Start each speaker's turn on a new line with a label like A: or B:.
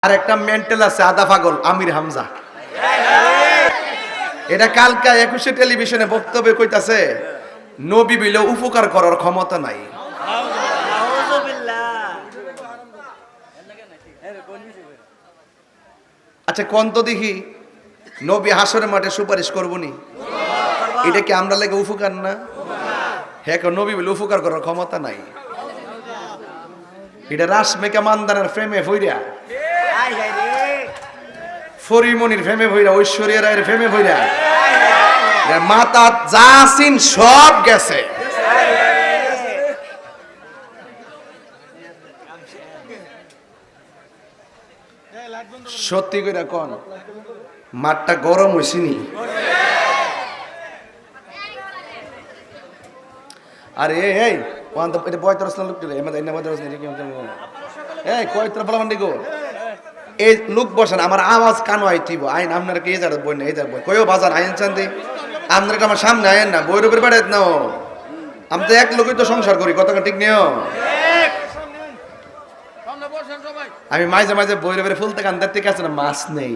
A: আর একটা মেন্টাল আছে আদা পাগল আমির হামজা। এটা কালকা 21 টেলিভিশনে বক্তব্য কইতাছে নবী বলে উপকার করার ক্ষমতা নাই। আচ্ছা কোন তো দেখি নবী হাসরের মাঠে সুপারিশ করবনি, এটা কি আমরা লাগে উপকার না? হ্যাঁ নবী বলে উপকার করার ক্ষমতা নাই। এটা রাসমেকা মান্দানার ফ্রেমে ভইরা, ফরিমনির ফেমে ভইরা, ঐশ্বরিয়া রায়ের ফেমে ভইরা মাতা জাসিন সব গেছে। সত্যি কইরা কোন মাঠটা গরম হইছিনি? আরে এই ওয়ান তো এটা বয়তর আসলে লোক দিলে এমন এনে বয়তর আসলে কি এই কয়তর বলা মানে গো এই লোক বসেন আমার আওয়াজ কানো আইতিব আইন আপনারা কে যার বই না এই যার বই কয়ও বাজার আইন চান্দি আপনারা আমার সামনে আইন না বৈরবের বাড়াত নাও। আমি তো এক লোকই তো সংসার করি, কতটা ঠিক নিও। আমি মাঝে মাঝে বৈরবের ফুলতে কান্দার থেকে আছে না মাছ নেই।